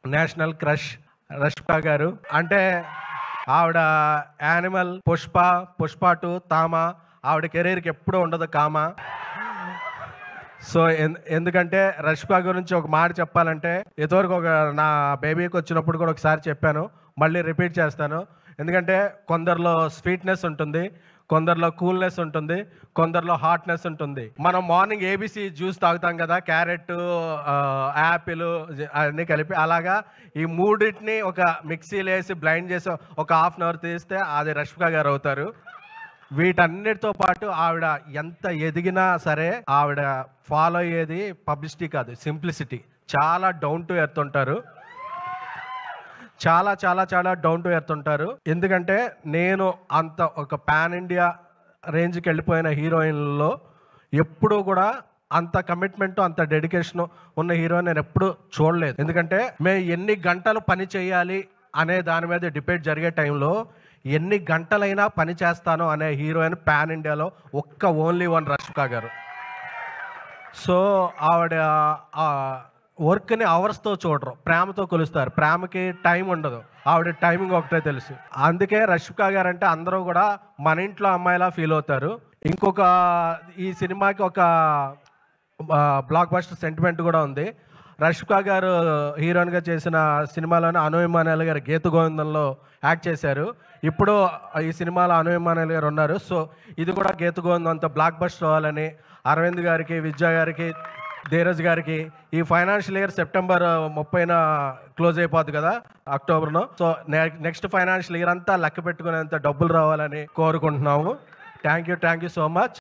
National crush Rashmika గారు. అంటే ఆవిడ యానిమల్, పుష్ప 2, తామ. ఆవిడ కెరీర్‌కి ఎప్పుడూ ఉండదు కామ. సో, ఎందుకంటే రష్మిక గురించి ఒక మాట చెప్పాలంటే, ఇదివరకు నా బేబీకి వచ్చినప్పుడు కూడా ఒకసారి చెప్పాను. మళ్ళీ రిపీట్ చేస్తాను. ఎందుకంటే కొందరిలో స్వీట్‌నెస్ ఉంటుంది. కొందరిలో కూల్‌నెస్ ఉంటుంది. కొందరిలో హాట్‌నెస్ ఉంటుంది. మనం మార్నింగ్ ఏబీసీ జ్యూస్ తాగుతాం కదా! క్యారెట్టు, యాపిలు అన్నీ కలిపి. అలాగా ఈ మూడిటిని ఒక మిక్సీలో ఏసి బ్లైండ్ చేసి ఒక హాఫ్ అన్ అవర్ తీస్తే అది రష్మిక గారు అవుతారు. వీటన్నిటితో పాటు ఆవిడ ఎంత ఎదిగినా సరే ఆవిడ ఫాలో అయ్యేది పబ్లిసిటీ కాదు, సింప్లిసిటీ. చాలా డౌన్ టు ఎర్త్ ఉంటారు. చాలా చాలా చాలా డౌన్ టు ఎర్త్ ఉంటారు. ఎందుకంటే నేను అంత ఒక పాన్ ఇండియా రేంజ్కి వెళ్ళిపోయిన హీరోయిన్లలో ఎప్పుడూ కూడా అంత కమిట్మెంట్, అంత డెడికేషన్ ఉన్న హీరోయిన్ నేను ఎప్పుడూ చూడలేదు. ఎందుకంటే మేము ఎన్ని గంటలు పని చేయాలి అనే దాని మీద డిబేట్ జరిగే టైంలో ఎన్ని గంటలైనా పని చేస్తాను అనే హీరోయిన్ పాన్ ఇండియాలో ఓన్లీ వన్ రష్మిక గారు. సో ఆవిడ వర్క్ని అవర్స్తో చూడరు, ప్రేమతో కొలుస్తారు. ప్రేమకి టైం ఉండదు, ఆవిడ టైమింగ్ ఒకటే తెలుసు. అందుకే రష్మిక గారు అంటే అందరూ కూడా మన ఇంట్లో అమ్మాయిలా ఫీల్ అవుతారు. ఇంకొక ఈ సినిమాకి ఒక బ్లాక్ బస్టర్ సెంటిమెంట్ కూడా ఉంది. రష్మిక గారు హీరోయిన్గా చేసిన సినిమాలోనే అను ఇమ్మానుయేల్ గారు గీత గోవిందంలో యాక్ట్ చేశారు. ఇప్పుడు ఈ సినిమాలో అను ఇమ్మానుయేల్ గారు ఉన్నారు. సో ఇది కూడా గీత గోవిందంతో బ్లాక్ బస్టర్ అవ్వాలని అరవింద్ గారికి, విద్యా గారికి, ధీరజ్ గారికి ఈ ఫైనాన్షియల్ ఇయర్ సెప్టెంబర్ 30న క్లోజ్ అయిపోద్ది కదా, అక్టోబర్లో. సో నెక్స్ట్ ఫైనాన్షియల్ ఇయర్ అంతా లెక్క పెట్టుకునేంత డబ్బులు రావాలని కోరుకుంటున్నాము. Thank you so much.